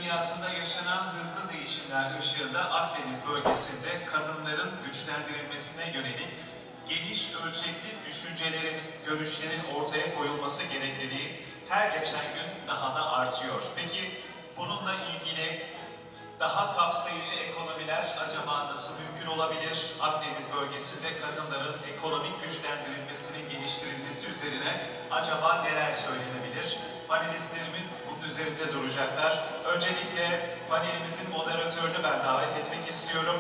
dünyasında yaşanan hızlı değişimler ışığında Akdeniz bölgesinde kadınların güçlendirilmesine yönelik geniş ölçekli düşüncelerin, görüşlerin ortaya koyulması gerekliliği her geçen gün daha da artıyor. Peki bununla ilgili daha kapsayıcı ekonomiler acaba nasıl mümkün olabilir? Akdeniz bölgesinde kadınların ekonomik güçlendirilmesinin geliştirilmesi üzerine acaba neler söylenebilir? Panelistlerimiz bunun üzerinde duracaklar. Öncelikle panelimizin moderatörünü ben davet etmek istiyorum.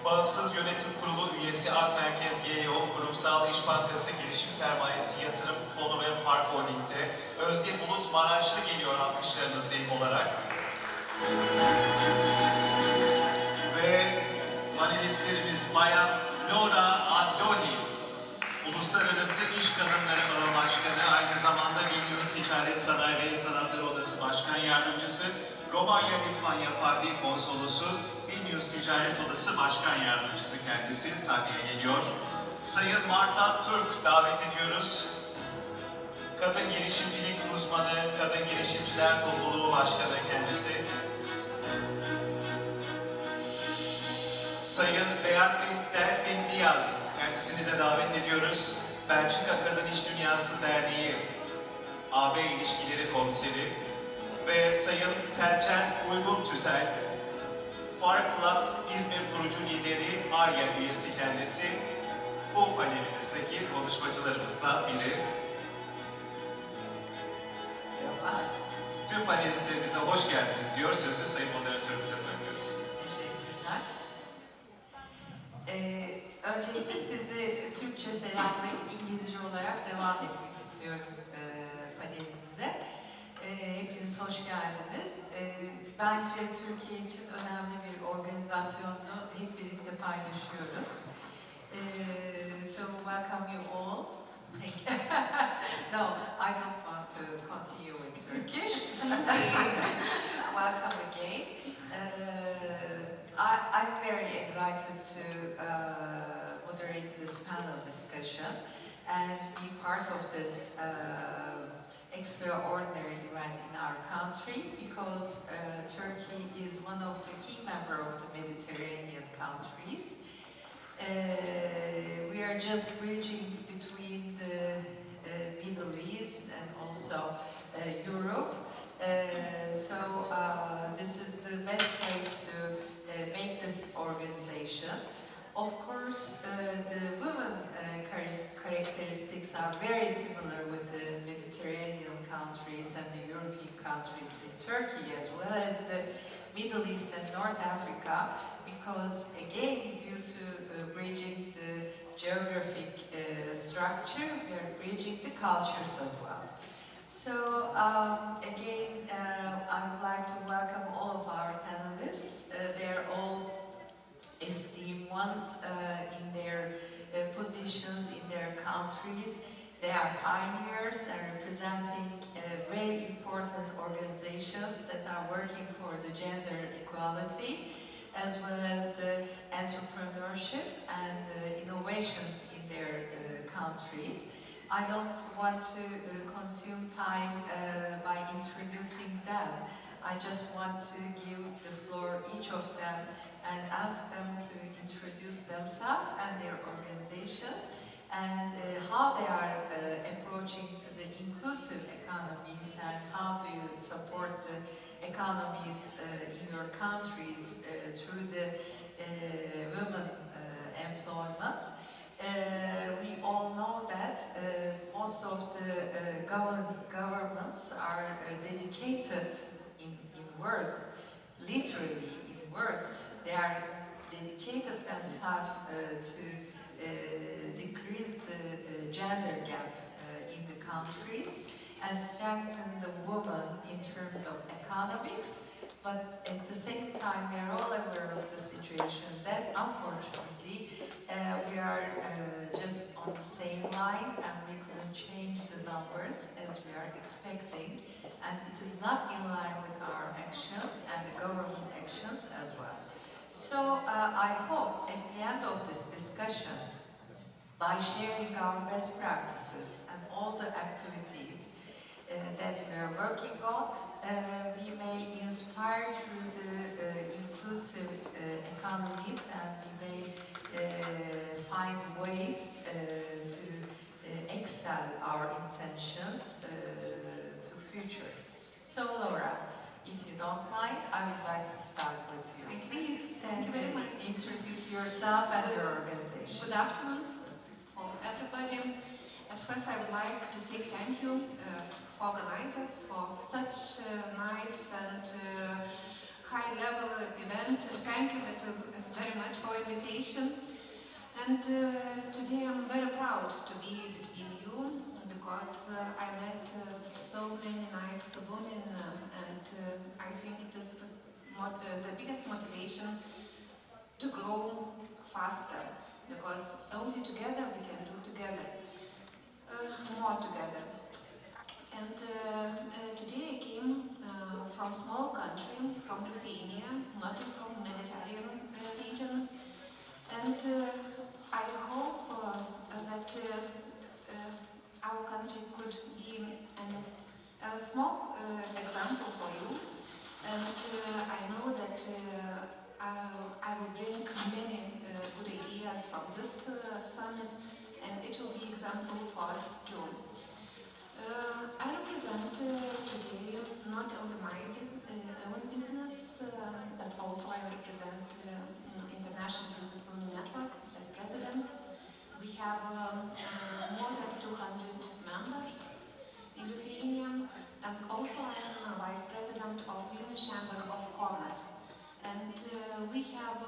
Bağımsız Yönetim Kurulu Üyesi Akmerkez GEO, Kurumsal İş Bankası Girişim Sermayesi Yatırım Fonu ve Park Holding'de Özge Bulut MARAŞLI geliyor alkışlarınız ilk olarak. Ve panelistlerimiz Bayan Laura Adloni, Uluslararası İş Kadınları Ağı Başkanı, aynı zamanda Vilnius Ticaret Sanayi ve Sanatlar Odası Başkan Yardımcısı, Romanya-Litvanya Fahri Konsolosu, Vilnius Ticaret Odası Başkan Yardımcısı kendisi sahneye geliyor. Sayın Marta Türk davet ediyoruz. Kadın girişimcilik uzmanı, Kadın Girişimciler Topluluğu Başkanı kendisi. Sayın Beatrice DELFIN-DIAZ, kendisini de davet ediyoruz. Belçika Kadın İş Dünyası Derneği AB İlişkileri Komiseri ve Sayın Selcen Uygun Tüzel, Fark Labs İzmir kurucu lideri ARYA üyesi kendisi. Bu panelimizdeki konuşmacılarımızdan biri. Tüm panelistlerimize hoş geldiniz diyor. Sözü Sayın Moderatörümüze bırakıyoruz. Teşekkürler. Öncelikle sizi Türkçe selamlayıp İngilizce olarak devam etmek istiyorum panelimize. Hepiniz hoş geldiniz. Bence Türkiye için önemli bir organizasyonu hep birlikte paylaşıyoruz. So welcome you all. No, I don't want to continue in Turkish. Welcome again. I'm very excited to moderate this panel discussion and be part of this extraordinary event in our country because Turkey is one of the key members of the Mediterranean countries. We are just bridging between the Middle East and also Europe. So this is the best place to make this organization. Of course, the women characteristics are very similar with the Mediterranean countries and the European countries in Turkey, as well as the Middle East and North Africa, because again, due to bridging the geographic structure, we are bridging the cultures as well. So again, I would like to welcome all of our panelists. They're all esteemed ones in their positions in their countries. They are pioneers and representing very important organizations that are working for the gender equality, as well as the entrepreneurship and innovations in their countries. I don't want to consume time by introducing them. I just want to give the floor each of them and ask them to introduce themselves and their organizations and how they are approaching to the inclusive economies and how do you support the economies in your countries through the women employment. We all know that most of the governments are dedicated in words, literally in words. They are dedicated themselves to decrease the gender gap in the countries and strengthen the woman in terms of economics. But at the same time, we are all aware of the situation that unfortunately we are just on the same line and we couldn't change the numbers as we are expecting, and it is not in line with our actions and the government actions as well. So I hope at the end of this discussion, by sharing our best practices and all the activities that we are working on. We may inspire through the inclusive economies, and we may find ways to excel our intentions to future. So Laura, if you don't mind, I would like to start with you. Please Thank you very much. introduce yourself and your organization. Good afternoon for everybody. At first I would like to say thank you for organizers for such a nice and high-level event. Thank you very much for invitation. And today I'm very proud to be between you because I met so many nice women and I think it is the biggest motivation to grow faster, because only together we can do together, more together. And today I came from small country, from Lithuania, not from Mediterranean region, and I hope that our country could be a small example for you. And I know that I will bring many good ideas from this summit, and it will be example for us too. I represent today not only my own business, but also I represent International Business Women Network as president. We have more than 200 members in Lithuania, and also I am a vice president of Union Chamber of Commerce. And we have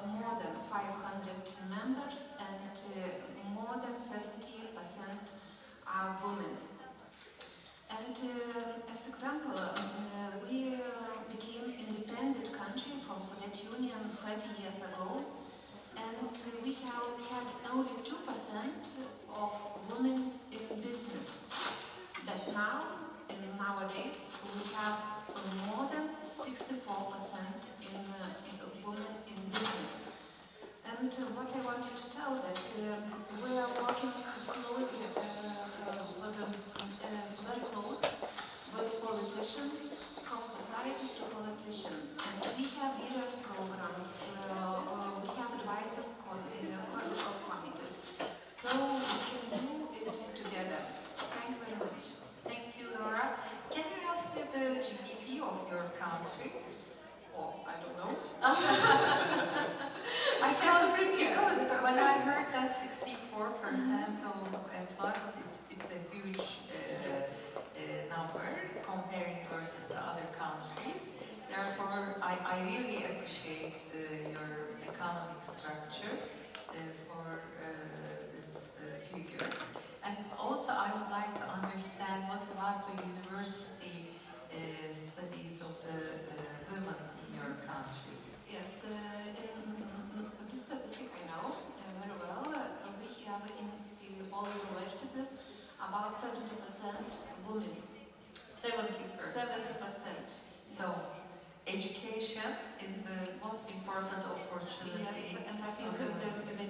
more than 500 members, and more than 70% are women. And as example, we became independent country from Soviet Union 30 years ago, and we have had only 2% of women in business. But now, nowadays, we have more than 64% in women in business. And what I want you to tell that we are working closely, very close with politicians, from society to politician. And we have various programs, we have advisors of committees. So we can do it together. Thank you very much. Thank you, Laura. Can you ask me the GDP of your country? Oh, I don't know. Because when I heard that 64% of employment, it's a huge number comparing versus the other countries. Therefore, I really appreciate your economic structure for these figures. And also, I would like to understand what about the university studies of the women in your country. Yes, in this statistic I know very well. We have in all universities about 70% women. 70%. 70%. So, education is the most important opportunity. Yes, and I think the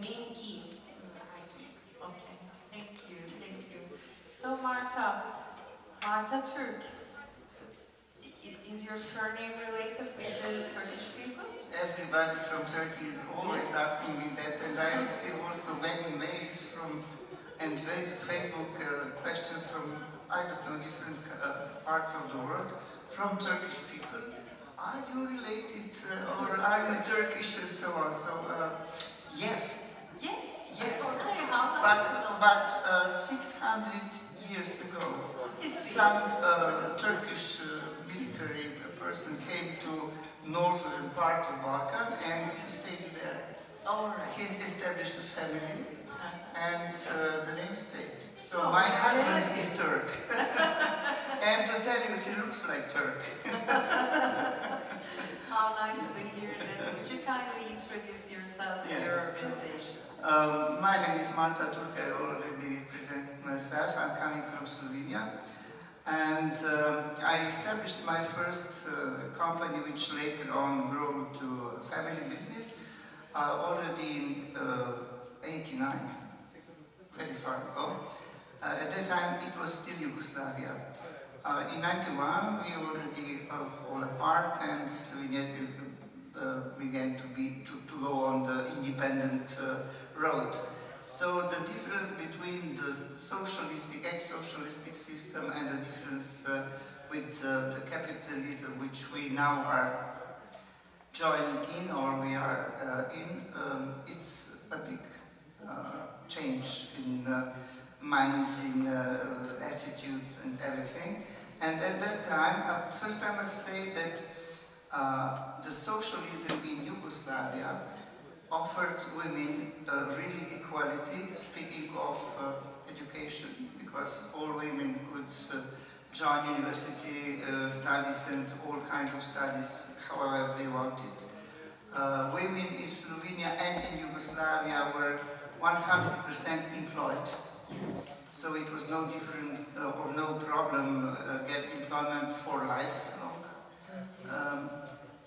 main key. I think. Okay, thank you. So, Marta Türk. So, is your surname related with the Turkish people? Everybody from Turkey is always asking me that, and I receive also many mails and Facebook questions from, I don't know, different parts of the world, from Turkish people. Are you related, or are you Turkish, and so on? So, yes. Yes. Yes. Okay, how nice. But 600 years ago, some Turkish military person came to northern part of Balkan, and he stayed there. All right. He established a family, and the name stayed. So So, my husband is Turk. And to tell you, he looks like Turk. How nice to hear that. Would you kindly introduce yourself and your organization? My name is Marta Türk. I already presented myself. I'm coming from Slovenia. And I established my first company, which later on grew to a family business, already in '89, very far ago. At that time, it was still Yugoslavia. In 91, we already fall apart, and Slovenia began to go on the independent road. So the difference between the socialistic, ex-socialistic system and the difference with the capitalism which we now are joining in, or we are it's a big change in minds, in attitudes and everything. And at that time, first I must say that the socialism in Yugoslavia offered women really equality, speaking of education, because all women could join university studies and all kinds of studies however they wanted. Women in Slovenia and in Yugoslavia were 100% employed, so it was no different or no problem get employment for lifelong.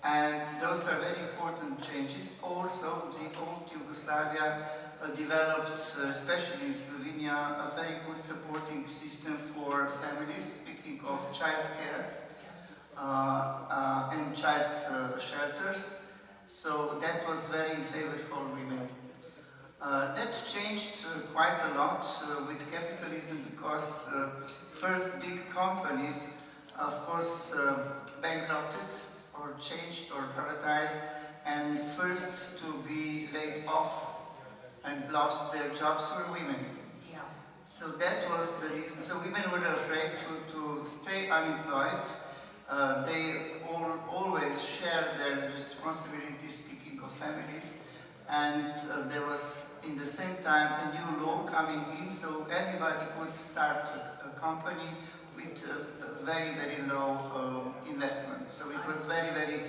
And those are very important changes. Also, the old Yugoslavia developed, especially in Slovenia, a very good supporting system for families, speaking of child care and child shelters. So that was very in favor for women. That changed quite a lot with capitalism, because first big companies, of course, bankrupted or changed or privatized, and first to be laid off and lost their jobs were women. Yeah. So that was the reason. So women were afraid to stay unemployed. They always share their responsibilities, speaking of families, and there was in the same time a new law coming in, so everybody could start a company with a very, very low investment. So it was very, very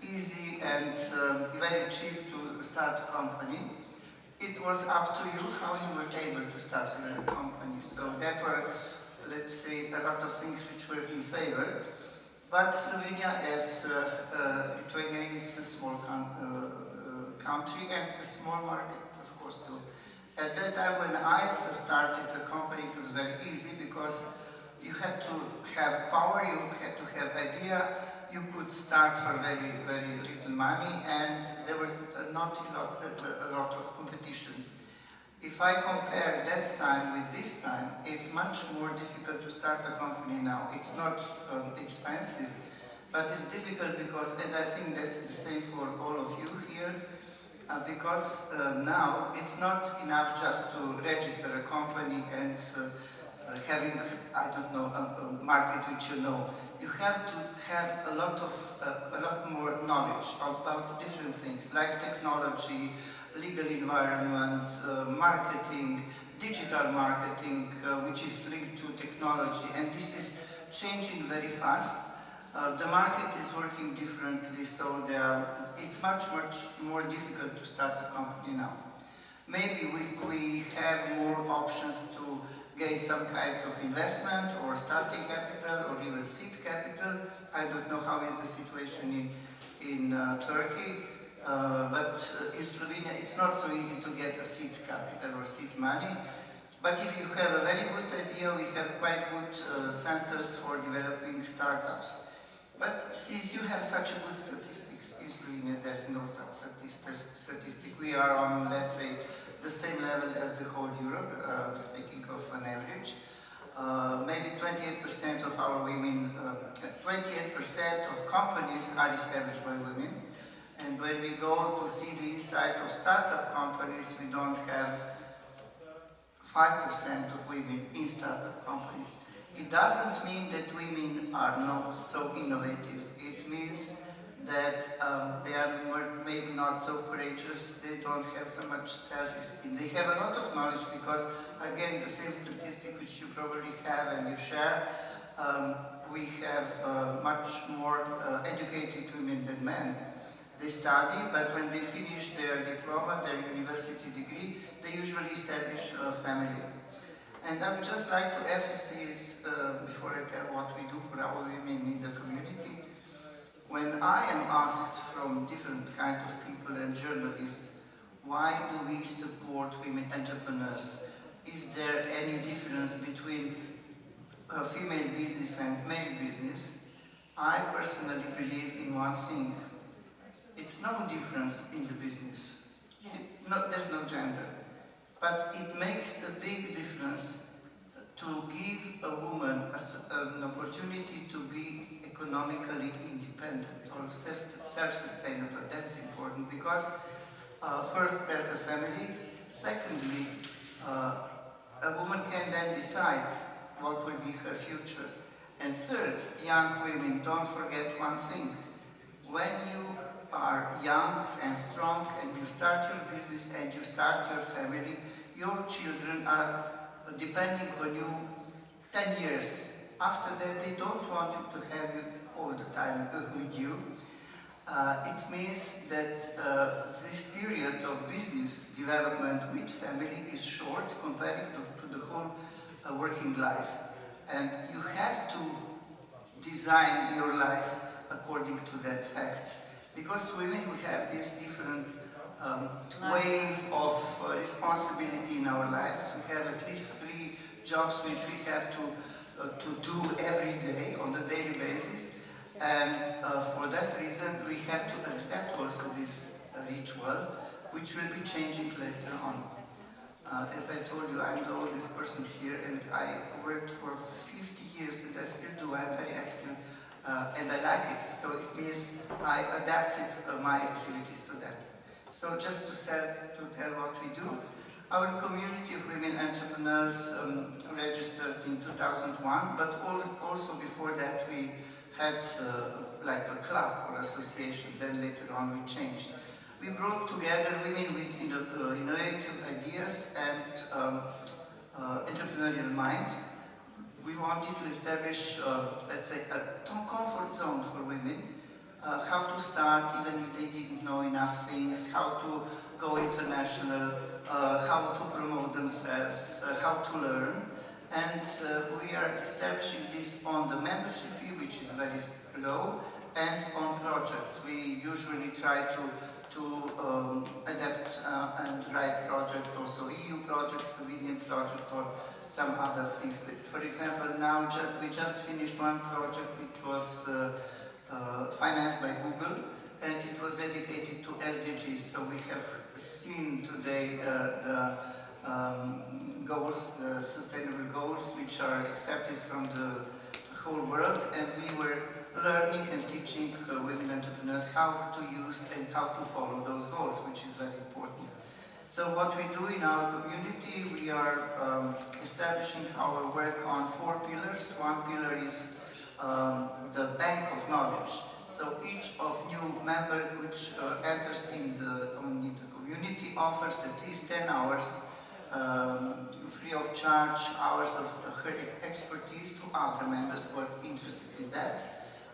easy and very cheap to start a company. It was up to you how you were able to start a company. So there were, let's say, a lot of things which were in favor. But Slovenia, as Lithuania, is a small country and a small market, of course, too. At that time when I started a company, it was very easy, because you had to have power, you had to have idea, you could start for very, very little money, and there were not a lot of competition. If I compare that time with this time, it's much more difficult to start a company now. It's not expensive, but it's difficult because, and I think that's the same for all of you here, because now it's not enough just to register a company and having, I don't know, a market which you know. You have to have a lot more knowledge about different things like technology, legal environment, marketing, digital marketing, which is linked to technology, and this is changing very fast. The market is working differently, so it's much more difficult to start a company now. Maybe we have more options to gain some kind of investment or starting capital or even seed capital. I don't know how is the situation in Turkey, but in Slovenia it's not so easy to get a seed capital or seed money. But if you have a very good idea, we have quite good centers for developing startups. But since you have such a good statistics in Slovenia, there's no such statistic. We are on, let's say, the same level as the whole Europe, speaking of an average. Maybe 28% of our women, 28% of companies are established by women. And when we go to see the inside of startup companies, we don't have 5% of women in startup companies. It doesn't mean that women are not so innovative. It means that they are maybe not so courageous, they don't have so much self-esteem. They have a lot of knowledge because, again, the same statistic which you probably have and you share, we have much more educated women than men. They study, but when they finish their diploma, their university degree, they usually establish a family. And I would just like to emphasize, before I tell what we do for our women in the community, when I am asked from different kinds of people and journalists, why do we support women entrepreneurs? Is there any difference between female business and male business, I personally believe in one thing. It's no difference in the business. There's no gender. But it makes a big difference to give a woman an opportunity to be economically independent or self-sustainable. That's important because first there's a family. Secondly, a woman can then decide what will be her future. And third, young women, don't forget one thing. When you are young and strong and you start your business and you start your family, your children are depending on you 10 years. After that, they don't want you to have you all the time with you. It means that this period of business development with family is short compared to the whole working life. And you have to design your life according to that fact. Because women, we have this different wave of responsibility in our lives. We have at least 3 jobs which we have to do every day on a daily basis. And for that reason, we have to accept also this ritual, which will be changing later on. As I told you, I'm the oldest person here, and I worked for 50 years, and I still do. I'm very active, and I like it. So it means I adapted my activities to that. So just to tell what we do, our community of women entrepreneurs registered in 2001, but also before that we had like a club or association. Then later on we changed. We brought together women with innovative ideas and entrepreneurial mind. We wanted to establish, let's say, a comfort zone for women, how to start even if they didn't know enough things, how to go international, how to promote themselves, how to learn. And we are establishing this on the membership fee, which is very low, and on projects. We usually try to adapt and write projects, also EU projects, Slovenian project, or some other things. For example, now we just finished one project which was financed by Google, and it was dedicated to SDGs. So we have seen today the goals, the sustainable goals, which are accepted from the whole world, and we were learning and teaching women entrepreneurs how to use and how to follow those goals, which is very important. So what we do in our community, we are establishing our work on 4 pillars. One pillar is the bank of knowledge. So each of new member which enters in the community offers at least 10 hours free of charge, hours of her expertise to other members who are interested in that.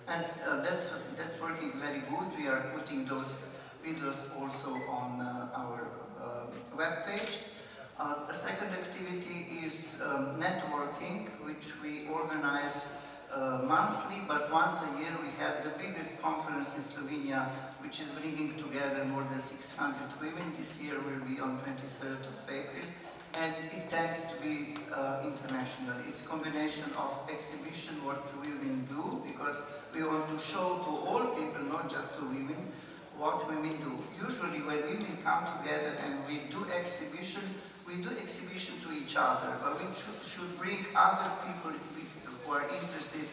And that's working very good. We are putting those videos also on our web page. A second activity is networking, which we organize monthly, but once a year we have the biggest conference in Slovenia, which is bringing together more than 600 women. This year will be on 23rd of April, and it tends to be international. It's a combination of exhibition, what women do, because we want to show to all people, not just to women, what women do. Usually when women come together and we do exhibition to each other, but we should bring other people who are interested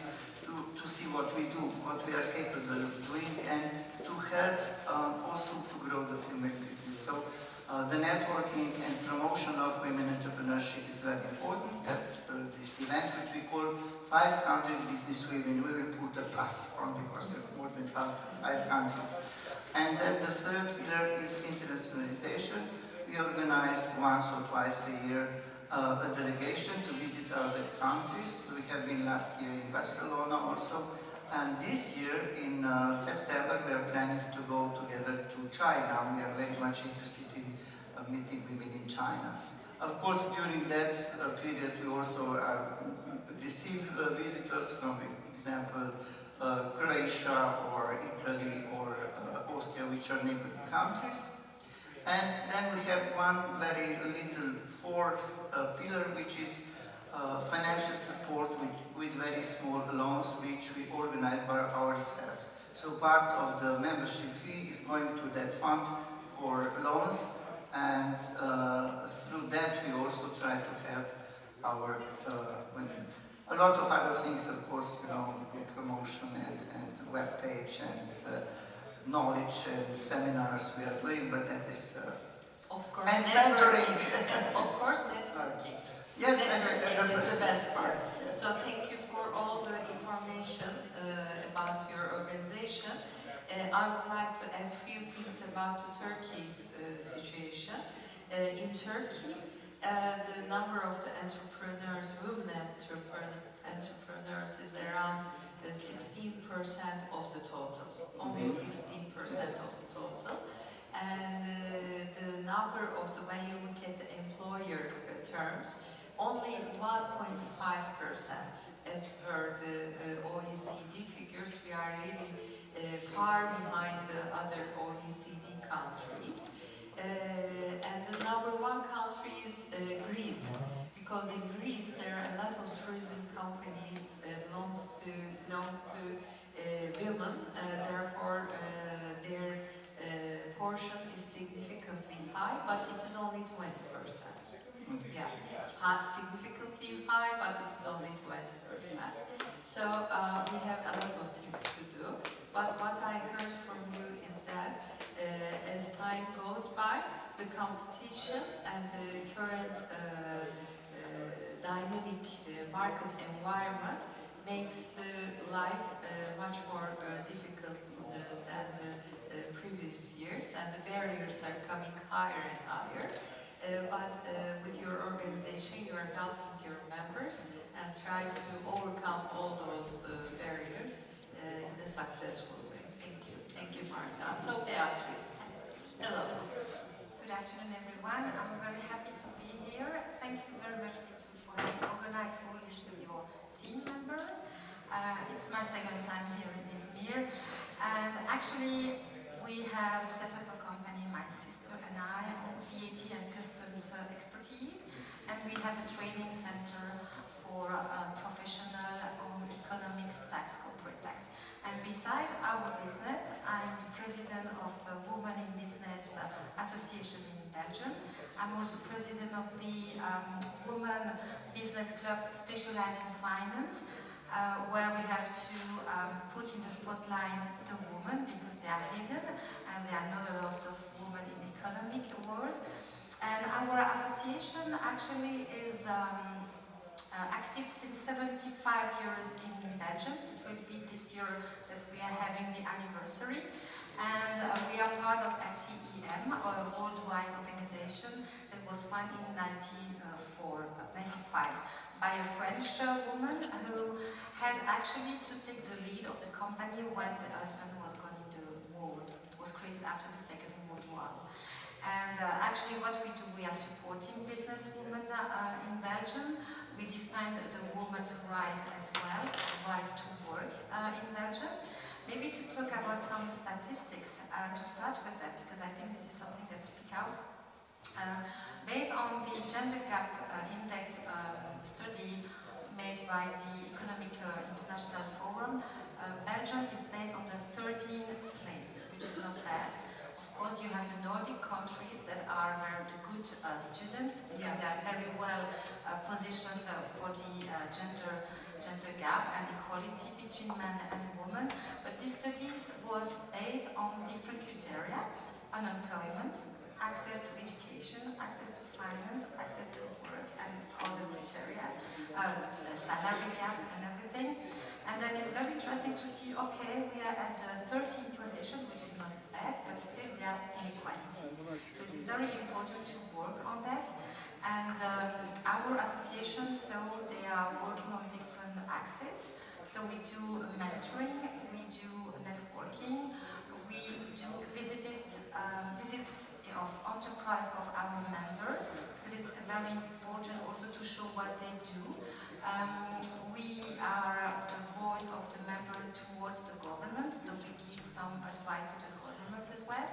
to see what we do, what we are capable of doing, and to help also to grow the female business. So the networking and promotion of women entrepreneurship is very important. That's this event which we call 500 Business Women. We will put a plus on because we have more than 500. And then the third pillar is internationalization. We organize once or twice a year a delegation to visit other countries. We have been last year in Barcelona also. And this year in September we are planning to go together to China. We are very much interested in meeting women in China. Of course, during that period we also receive visitors from, for example, Croatia or Italy or Austria, which are neighboring countries. And then we have one very little fourth pillar, which is financial support with very small loans which we organize by ourselves. So part of the membership fee is going to that fund for loans, and through that we also try to help our women. A lot of other things, of course, you know, promotion and web page and knowledge and seminars we are doing, but that is of course, and networking. mentoring. Of course, networking. Yes, Networking is the best part. Yes, yes. So thank you for all the information about your organization. I would like to add a few things about Turkey's situation. In Turkey, the number of the entrepreneurs, women entrepreneurs, is around 16% of the total. Only 16% of the total. And the number of the, when you look at the employer terms, only 1.5%. As per the OECD figures, we are really far behind the other OECD countries. And the number one country is Greece, because in Greece there are a lot of tourism companies belong to women, therefore their portion is significantly high, but it is only 20%. Yeah, significantly high, but it is only 20%. So we have a lot of things to do. But what I heard from you is that as time goes by, the competition and the current dynamic market environment makes the life much more difficult than the previous years, and the barriers are coming higher and higher. But with your organization, you are helping your members and try to overcome all those barriers in a successful way. Thank you. Thank you, Marta. So, Beatrice. Hello. Good afternoon, everyone. I'm very happy to be here. Thank you very much, Bitu, for having organized all this with your team members. It's my second time here in Izmir, and actually we have set up a company, my sister and I, on VAT and customs expertise, and we have a training center for professional on economics, tax, corporate tax. And beside our business, I'm the president of the Women in Business Association in Belgium. I'm also president of the Women Business Club specialized in finance, where we have to put in the spotlight the women because they are hidden and there are not a lot of women in the economic world. And our association actually is active since 75 years in Belgium. It will be this year that we are having the anniversary. And we are part of FCE-VVB, a worldwide organization that was founded in 1995 by a French woman who had actually to take the lead of the company when the husband was going into war. It was created after the Second World War. And actually what we do, we are supporting businesswomen in Belgium. We defend the woman's right as well, the right to work in Belgium. Maybe to talk about some statistics to start with that, because I think this is something that speaks out. Based on the gender gap index study made by the Economic International Forum, Belgium is based on the 13th place, which is not bad. Of course, you have the Nordic countries that are very good students, because they are very well positioned for the gender gap and equality between men and women. But this study was based on different criteria: unemployment, access to education, access to finance, access to work, and other criteria, the salary gap and everything. And then it's very interesting to see, okay, we are at the 13th position, which is not bad, but still there are inequalities. So it is very important to work on that. And our association, so they are working on different axes. So we do mentoring, we do networking, we do visits of enterprise of our members, because it's very important also to show what they do. We are the voice of the members towards the government, so we give some advice to the governments as well.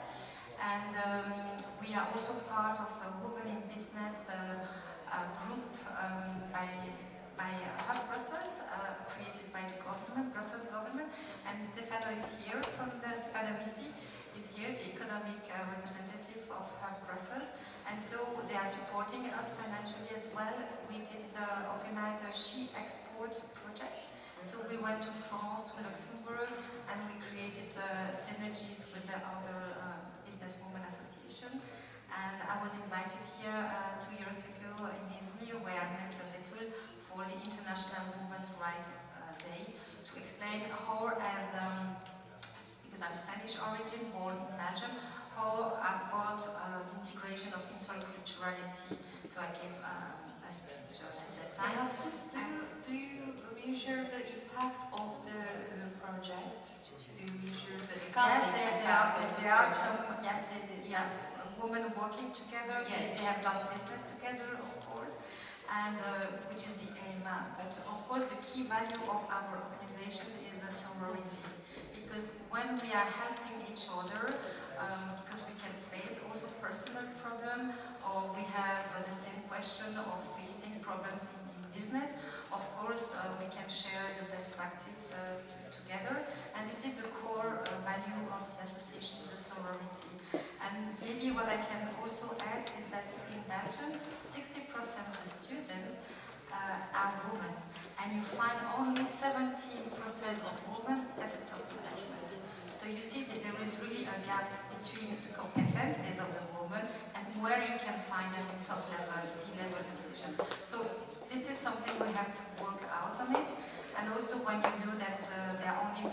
And we are also part of a Women in Business group by economic representative of Brussels, and so they are supporting us financially as well. We did organize a sheep export project. So we went to France, to Luxembourg, and we created synergies with the other businesswomen association. And I was invited here 2 years ago in Izmir, where I met Betul for the International Women's Rights Day, to explain how, because I'm Spanish origin, born in Belgium, how about the integration of interculturality. So I gave a speech at that time. Do you measure the impact of the project? Do you measure the Yes, economic there are some, yes, yeah. women working together, Yes. they have done business together, of course, and which is the aim. But of course, the key value of our organization is the sorority, because when we are helping each other, because we can face also personal problem, or we have the same question of facing problems in business, of course we can share the best practice together, and this is the core value of the association, is the sorority. And maybe what I can also add is that in Belgium, 60% of the students are women, and you find only 17% of women at the top management. So you see that there is really a gap between the competencies of the woman and where you can find them in top level, C-level position. So this is something we have to work out on it. And also when you know that there are only 5%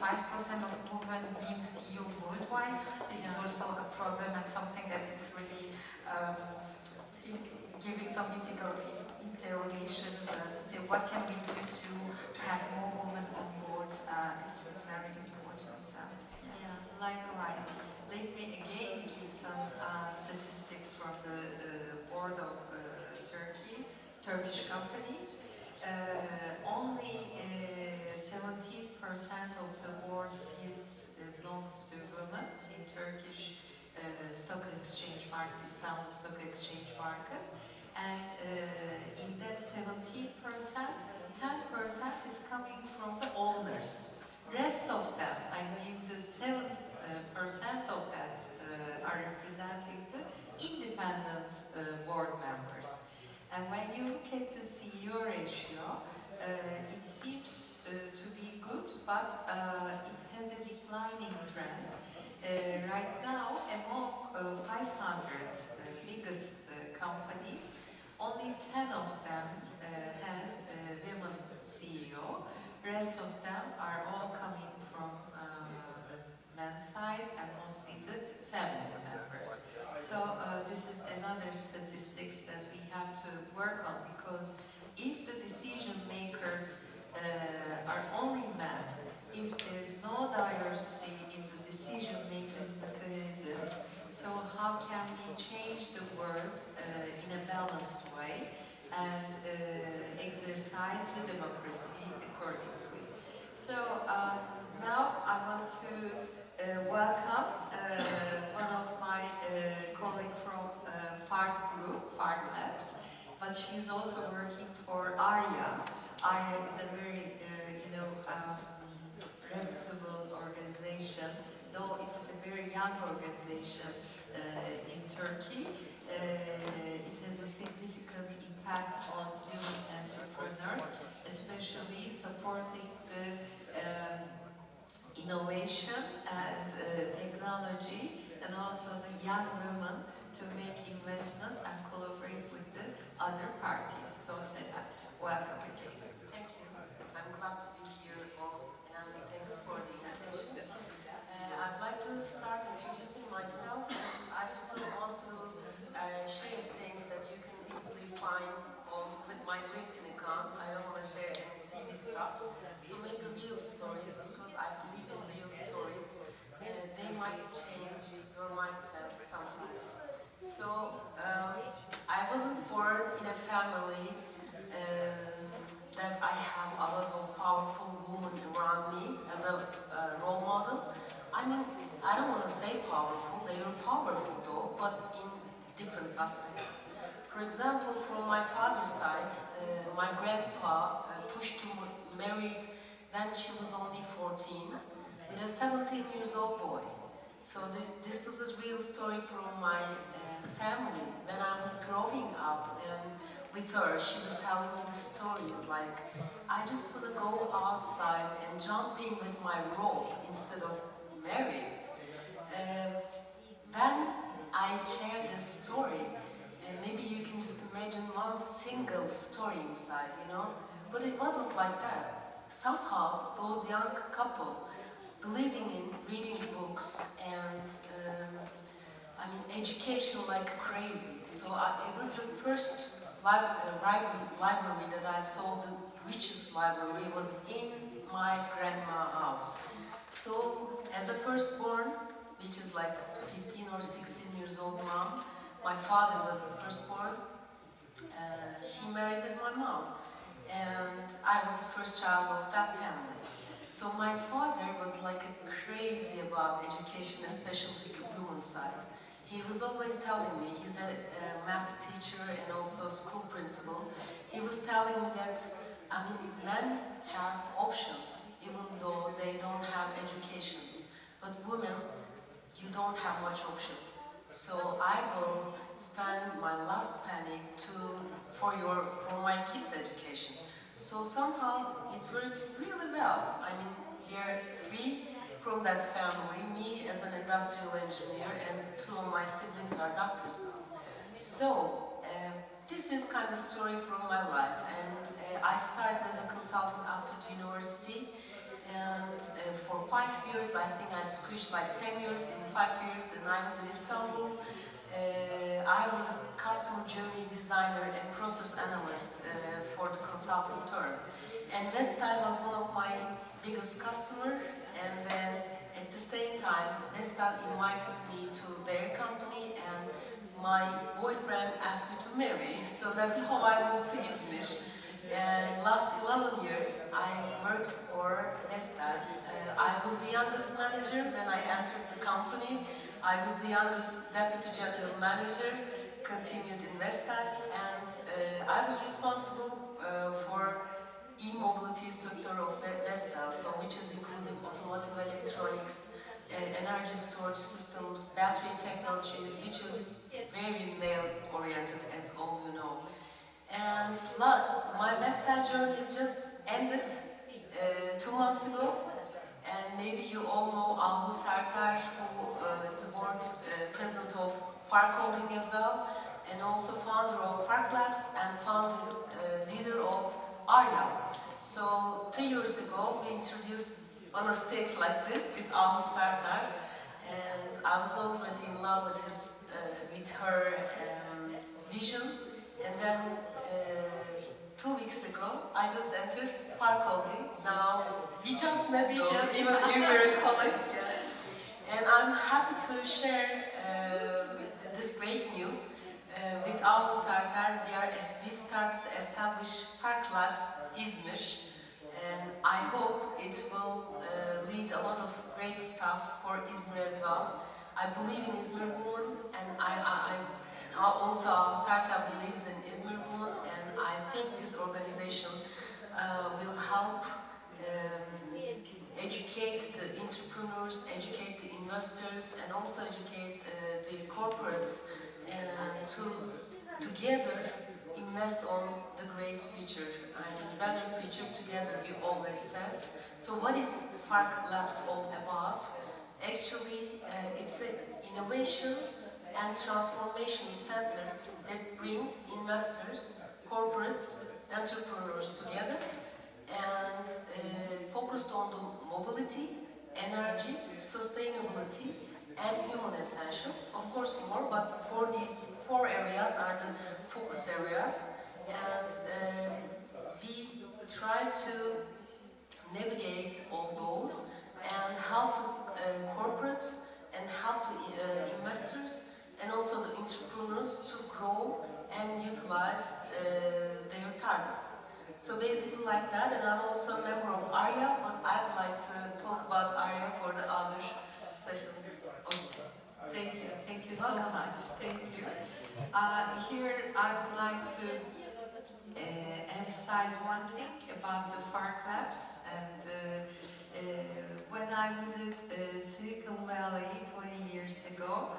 of women being CEO worldwide, this is also a problem and something that is really giving some interrogations to say what can we do to have more women on board. It's very important. Yes. Yeah, likewise. Let me again give some statistics from the board of Turkish companies. Only 17% of the board seats belongs to women in Turkish stock exchange market, Istanbul Stock Exchange market. And in that 17%, 10% is coming from the owners. Rest of them, I mean the 7% of that are representing the independent board members. And when you look at the CEO ratio, it seems to be good, but it has a declining trend. Right now, among 500 biggest companies, only 10 of them has a women CEO. Rest of them are all coming from the men's side and mostly the family members. So this is another statistics that we have to work on, because if the decision makers are only men, if there's no diversity in the decision-making mechanisms, so how can we change the world in a balanced way and exercise the democracy accordingly? So now I want to welcome one of my colleagues from FARC Group, FARC Labs, but she's also working for ARIA. ARIA is a very, reputable organization, though it is a very young organization in Turkey. It has a significant impact on women entrepreneurs, especially supporting the innovation and technology, and also the young women to make investment and collaborate with the other parties. So Seda, welcome again. Thank you. I'm glad to be here all, and thanks for the invitation. I'd like to start introducing myself. I just don't want to share things that you can easily find on my LinkedIn account. I don't want to share any silly stuff. So maybe real stories, because I believe in real stories. They might change your mindset sometimes. So I wasn't born in a family that I have a lot of powerful women around me as a role model. I mean, I don't want to say powerful, they were powerful though, but in different aspects. For example, from my father's side, my grandpa pushed to married when she was only 14 with a 17 years old boy. So this was a real story from my family. When I was growing up and with her, she was telling me the stories like, I just want to go outside and jumping with my rope instead of marrying. When I shared this story, maybe you can just imagine one single story inside, you know? But it wasn't like that. Somehow, those young couple believing in reading books and education like crazy. So it was the first library that I saw. The richest library was in my grandma's house. So as a firstborn, which is like 15 or 16 years old mom, my father was the firstborn. She married with my mom, and I was the first child of that family. So my father was like crazy about education, especially the women's side. He was always telling me, he's a math teacher and also school principal. He was telling me that, men have options, even though they don't have educations. But women, you don't have much options. So I will spend my last penny for my kids' education. So somehow it worked really well. We are 3 from that family, me as an industrial engineer, and 2 of my siblings are doctors now. So this is kind of story from my life, and I started as a consultant after the university, and for 5 years, I think I squished like 10 years in 5 years, and I was in Istanbul. I was customer journey designer and process analyst for the consulting term. And Vestel was one of my biggest customers, and then at the same time, Vestel invited me to their company, and my boyfriend asked me to marry. So that's how I moved to Izmir. And last 11 years, I worked for Vestel. I was the youngest manager when I entered the company. I was the youngest deputy general manager, continued in Vestel, and I was responsible for e-mobility sector of Vestel, so which is including automotive electronics, energy storage systems, battery technologies, which is very male-oriented, as all you know. And my Vestel journey is just ended 2 months ago. And maybe you all know Ahu Sertar, who is the board president of Fark Holding as well, and also founder of Fark Labs and leader of Arya. So 2 years ago, we introduced on a stage like this with Ahu Sertar, and I was already in love with her vision. And then 2 weeks ago, I just entered Fark Holding. Now, we just met even in college. Yeah. And I'm happy to share this great news. With Ahu Sertar, we started to establish Fark Labs İzmir, and I hope it will lead a lot of great stuff for İzmir as well. I believe in İzmir women, and also Ahu Sertar believes in İzmir women, and I think this organization will help educate the entrepreneurs, educate the investors, and also educate the corporates to together invest on the great future. Better future together, we always says. So what is Fark Labs all about? Actually, it's an innovation and transformation center that brings investors, corporates, entrepreneurs together, and focused on the mobility, energy, sustainability, and human essentials. Of course more, but for these 4 areas are the focus areas. And we try to navigate all those and help to corporates and help to investors and also the entrepreneurs to grow and utilize their targets. So basically like that, and I'm also a member of Arya, but I'd like to talk about Arya for the other session. Okay. Thank you so much. Thank you. Here I would like to emphasize one thing about the Fark Labs, and when I visited Silicon Valley 20 years ago,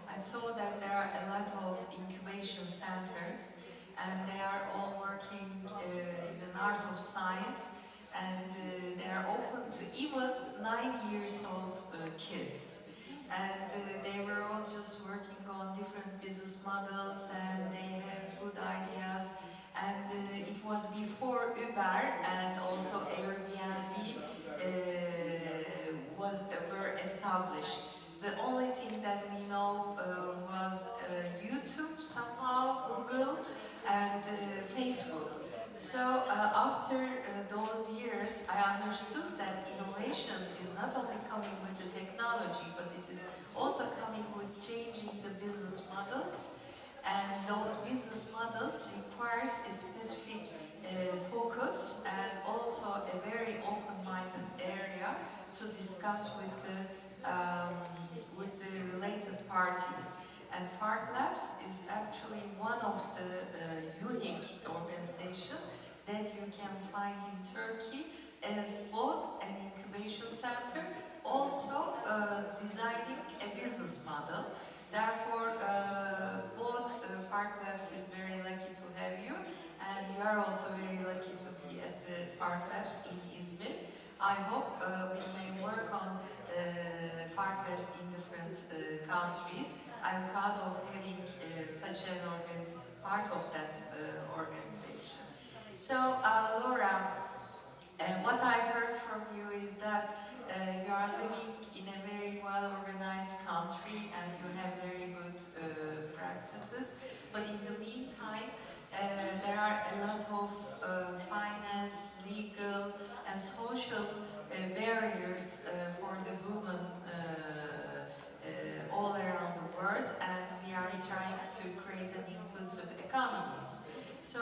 I saw that there are a lot of incubation centers, and they are all working in an art of science, and they are open to even 9 years old kids. And they were all just working on different business models, and they have good ideas. And it was before Uber and also Airbnb were established. The only thing that we know was YouTube somehow, Google, and Facebook. So after those years, I understood that innovation is not only coming with the technology, but it is also coming with changing the business models. And those business models requires a specific focus and also a very open-minded area to discuss with the related parties. And FARC Labs is actually one of the unique organizations that you can find in Turkey as both an incubation center, also designing a business model. Therefore, both FARC Labs is very lucky to have you, and you are also very lucky to be at the FARC Labs in Izmir. I hope we may work on FARC Labs in different countries. I'm proud of having such an part of that organization. So, Laura, what I heard from you is that you are living in a very well-organized country and you have very good practices. But in the meantime, there are a lot of finance, legal, and social barriers for the women all around the world, and we are trying to create an inclusive economies. So,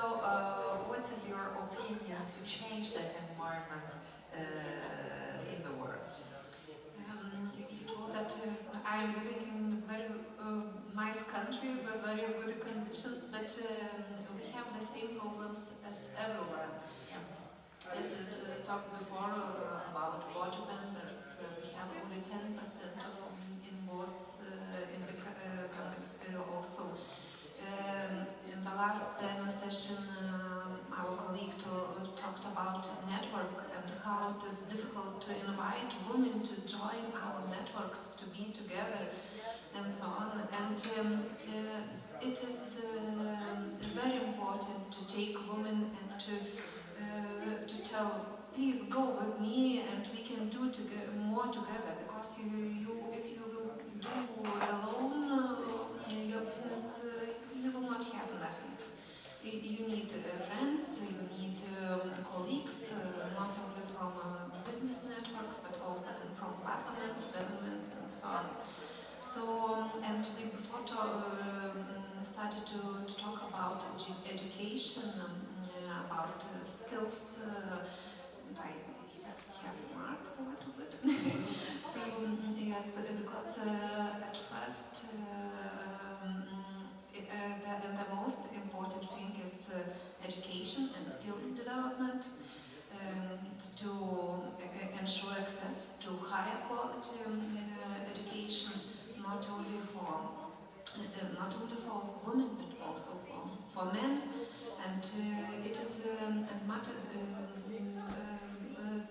what is your opinion to change that environment in the world? You told that I am living in a very nice country with very good conditions, but we have the same problems as everywhere. Yeah. As you talked before about board members, we have only 10% of women in boards in the companies also. In the last panel session, our colleague talked about network and how it is difficult to invite women to join our networks, to be together, and so on. And it is very important to take women and to tell, please go with me, and we can do more together. Because if you will do alone your business, you will not have nothing. You need friends, you need colleagues, not only from business networks, but also from parliament, government, and so on. So, and we before started to talk about education, about skills. I have remarks a little bit. So, yes, because at first, the most important thing is education and skill development to ensure access to higher quality education, not only for women but also for men. And it is a matter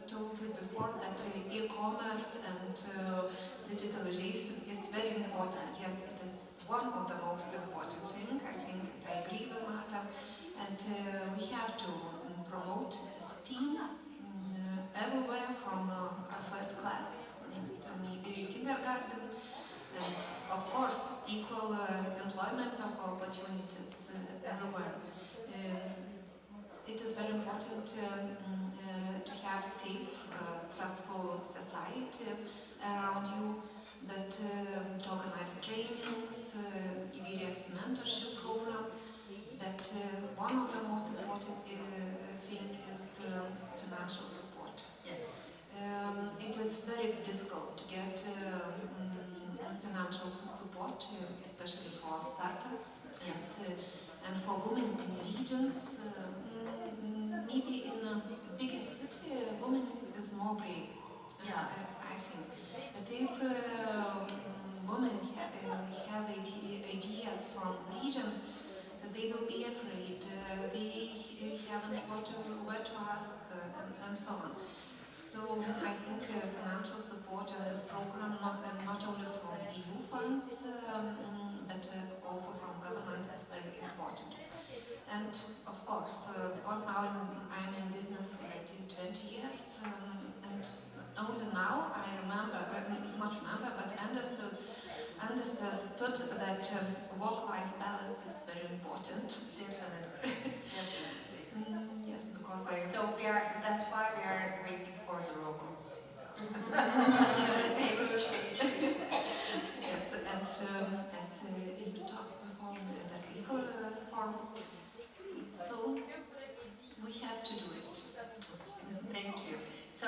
told before that e-commerce and digitalization is very important. Yes, it is one of the most important things. I think I agree with Marta. And we have to promote STEAM everywhere from first class to kindergarten, and of course equal employment opportunities everywhere. It is very important to have safe, trustful society around you, but to organize trainings, various mentorship programs. But one of the most important thing is financial support. Yes. It is very difficult to get financial support, especially for startups. Yeah. And for women in regions, maybe in a bigger city, women is more brave. Yeah. I think. But if women have ideas from regions, they will be afraid, they haven't what to ask, and so on. So I think financial support in this program, not only from EU funds, but also from government, is very important. And of course, because now I'm in business for 20 years, and only now I remember, not remember, but understood that work-life balance is very important. Definitely. Yes, because So that's why we are waiting for the robots. Yes. They will change. Yes, and as you talked before, the legal forms, so we have to do it. Thank you. So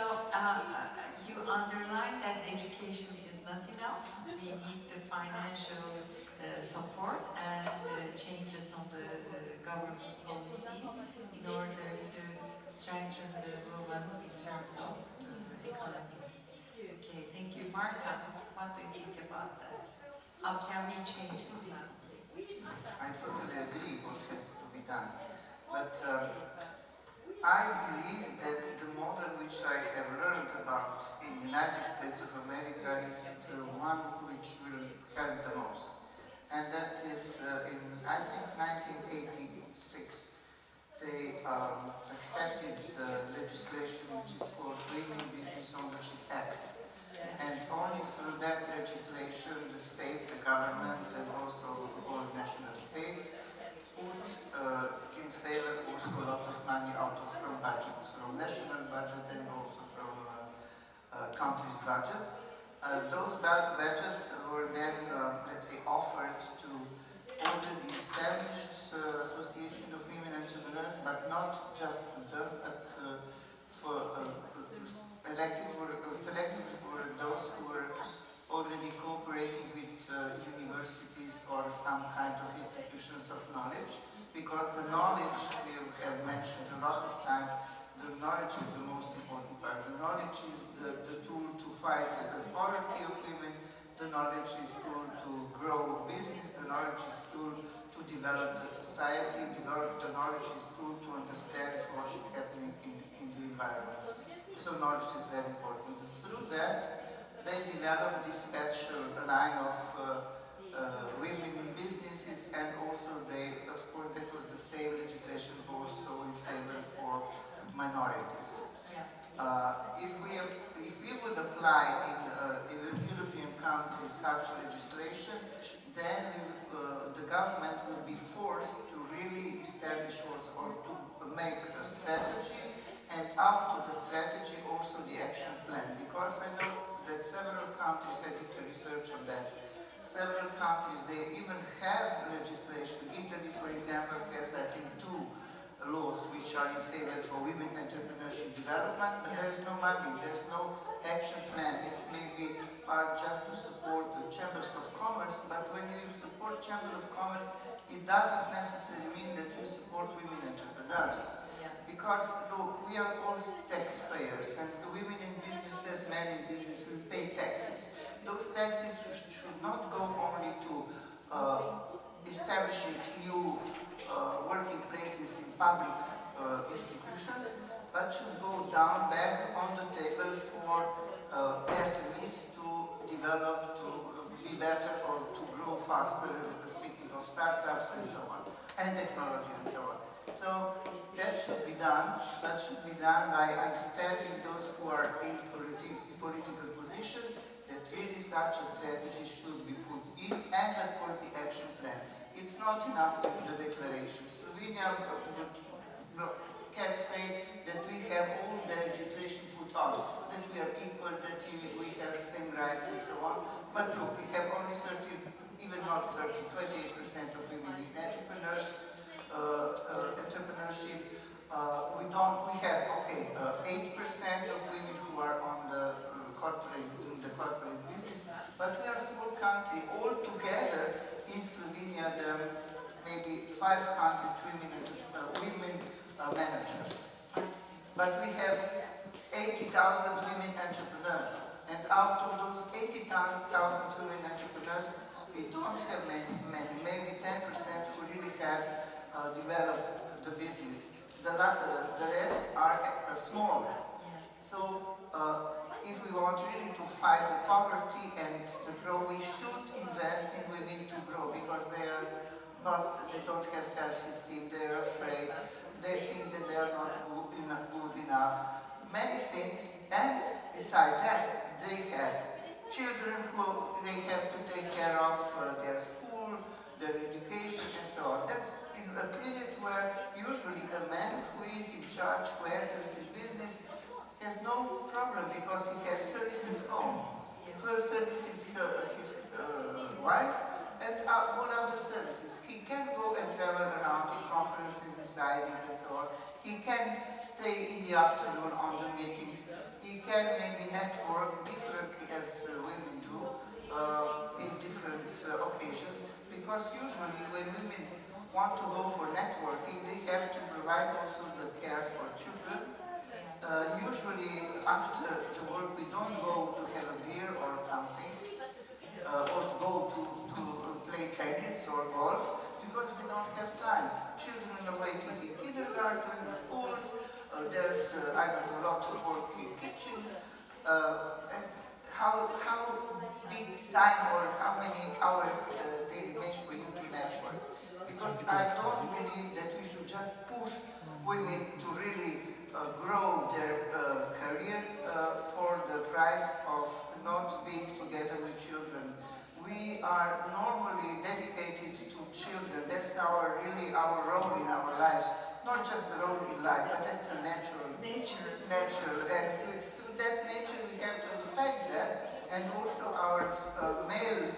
you underline that education is not enough. We need the financial support and changes on the government policies in order to strengthen the woman in terms of economies. Okay, thank you. Marta, what do you think about that? How can we change it? I totally agree what has to be done. But I believe that the model which I have learned about in the United States of America is the one which will help the most. And that is in, I think, 1986, they accepted legislation which is called Women Business Ownership Act. And only through that legislation, the state, the government, and also all national states put in favor also a lot of money out of from budgets, from national budget and also from country's budget. Those budgets were then, let's say, offered to already established association of women entrepreneurs, but not just to them, but selected were those who were already cooperating with universities or some kind of institutions of knowledge, because the knowledge, we have mentioned a lot of time, the knowledge is the most important part. The knowledge is the tool to fight the poverty of women, the knowledge is tool to grow business, the knowledge is tool to develop the society, the knowledge is tool to understand what is happening in the environment. So knowledge is very important. Through that, they developed this special line of women in businesses, and also they, of course, that was the same legislation also in favor for minorities. If we would apply in European countries such legislation, then the government would be forced to really establish or to make a strategy, and out of the strategy also the action plan. Because I know that several countries, I did research on that, several countries, they even have legislation. Italy, for example, has, I think, 2 laws which are in favor for women entrepreneurship development, but there is no money, there is no action plan. It may be just to support the chambers of commerce, but when you support chamber of commerce, it doesn't necessarily mean that you support women entrepreneurs. Because, look, we are all taxpayers, and the women in businesses, men in business, will pay taxes. Those taxes should not go only to establishing new working places in public institutions, but should go down back on the table for SMEs to develop, to be better, or to grow faster, speaking of startups and so on, and technology and so on. So that should be done. That should be done by understanding those who are in political position, that really such a strategy should be put in, and of course the action plan. It's not enough to the declaration. Slovenia can say that we have all the legislation put on, that we are equal, that we have same rights and so on. But look, we have only 30, even not 30, 28% of women in entrepreneurship. We have 8% of women who are on the in the corporate business, but we are a small country. All together in Slovenia there are maybe 500 women managers, but we have 8% 80,000 women entrepreneurs. And out of those 80,000 women entrepreneurs, we don't have many, maybe 10% who really have developed the business. The rest are small. So if we want really to fight the poverty and the growth, we should invest in women to grow, because they don't have self-esteem, they are afraid, they think that they are not good enough. Many things, and besides that, they have children who they have to take care of, their school, their education, and so on. That's in a period where usually a man who is in charge, who enters in business, has no problem, because he has service at home. First service is his wife, and all other services. He can go and travel around in conferences, deciding and so on. He can stay in the afternoon on the meetings. He can maybe network differently as women do in different occasions, because usually when women want to go for networking, they have to provide also the care for children. Usually after the work we don't go to have a beer or something, or go to play tennis or golf, because we don't have time. Children are waiting in kindergarten, in schools, there's I don't know, a lot of work in kitchen. And how big time or how many hours they remain for you to network? Because I don't believe that we should just push women to really grow their career for the price of not being together with children. We are normally dedicated to children. That's really our role in our lives. Not just the role in life, but that's a natural. Natural. And through that nature we have to respect that. And also our male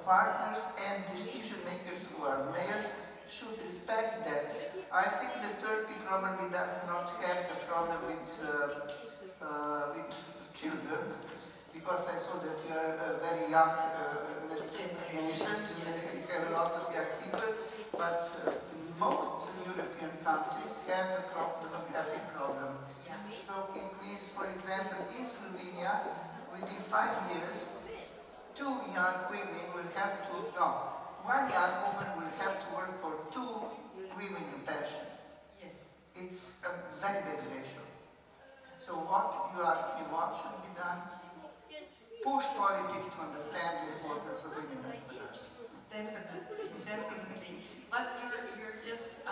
partners and decision makers who are males should respect that. I think that Turkey probably does not have the problem with children, because I saw that you are a very young generation, you have a lot of young people, but most European countries have the demographic problem. So it means, for example, in Slovenia, within 5 years, one young woman will have to work for 2 women in pension. Yes. It's a very bad ratio. So what you ask me, what should be done? Push politics to understand the importance of women entrepreneurs. Definitely. But you're just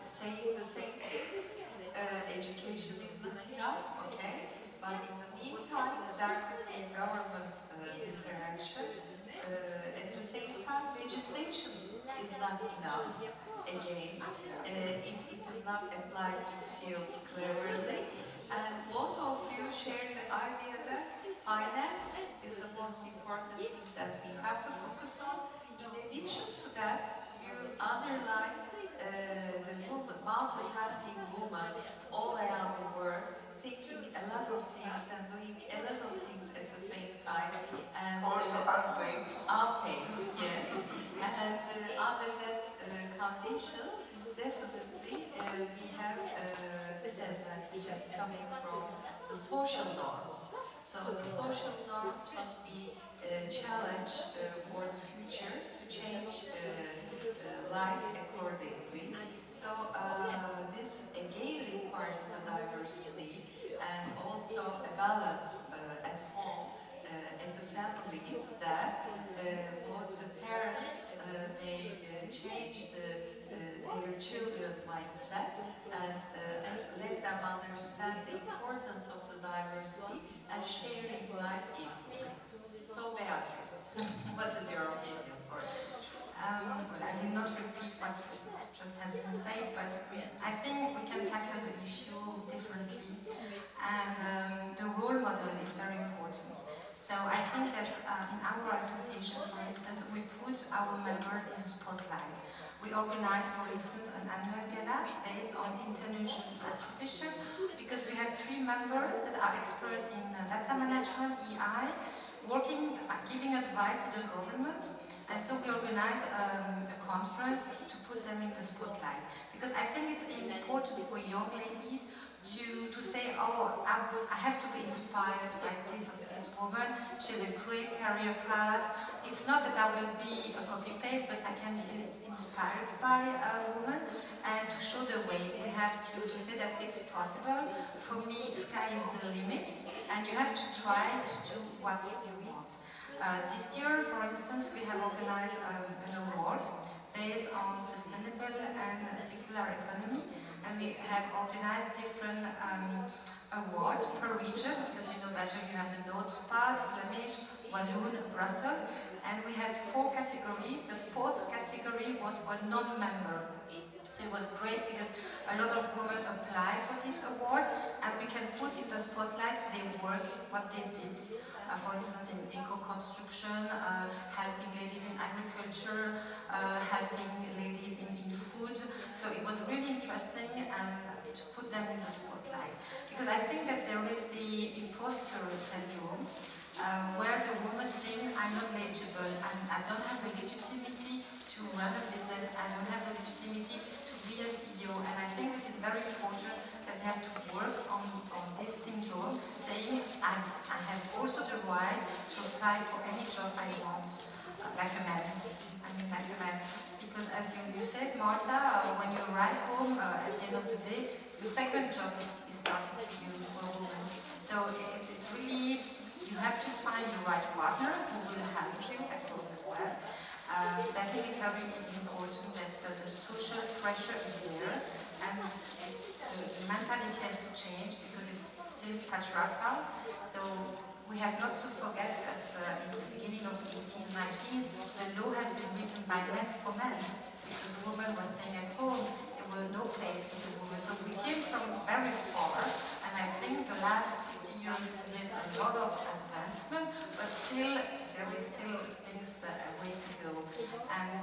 saying the same things. Education is not enough, okay? But in the meantime, there could be a government interaction. At the same time, legislation is not enough. Again, if it is not applied to field cleverly. And both of you share the idea that finance is the most important thing that we have to focus on. In addition to that, you underline the woman, multitasking woman all around the world, thinking a lot of things and doing a lot of things at the same time. And also unpaid. Unpaid, yes. And under that conditions, definitely we have disadvantages coming from the social norms. So the social norms must be challenged for the future to change life accordingly. So this again requires the diversity and also a balance at home, at the families, that both the parents may change their children's mindset and let them understand the importance of the diversity and sharing life equally. So Beatrice, what is your opinion for that? Well, I will not repeat what just has been said, but I think we can tackle the issue differently. And the role model is very important. So I think that in our association, for instance, we put our members in the spotlight. We organize, for instance, an annual gala based on intelligence artificial, because we have 3 members that are experts in data management, EI, working, giving advice to the government, And so we organize a conference to put them in the spotlight. Because I think it's important for young ladies to say, oh, I have to be inspired by this woman. She has a great career path. It's not that I will be a copy-paste, but I can be inspired by a woman. And to show the way, we have to say that it's possible. For me, sky is the limit, and you have to try to do what you want. This year, for instance, we have organized an award based on sustainable and circular economy, and we have organized different awards per region, because you know Belgium, you have the North part, Flemish, Walloon, Brussels, and we had 4 categories. The 4th category was for non-member. So it was great because a lot of women apply for this award, and we can put in the spotlight their work, what they did. For instance, in eco-construction, helping ladies in agriculture, helping ladies in food. So it was really interesting and to put them in the spotlight. Because I think that there is the imposter syndrome, where the woman thinks, I'm not eligible, I don't have the legitimacy to run a business, I don't have the legitimacy to be a CEO, and I think this is very important that they have to work on this syndrome, saying I have also the right to apply for any job I want, like a man. Like a man. Because as you said, Marta, when you arrive home at the end of the day, the second job is starting for you, for a woman. So it's really, you have to find the right partner who will help you at home as well. I think it's very important that the social pressure is there, and the mentality has to change because it's still patriarchal. So we have not to forget that in the beginning of the 18th, 19th, the law has been written by men for men, because women were staying at home, there were no place for the women. So we came from very far, and I think the last 50 years we made a lot of advancement, but still, there is still things a way to go. And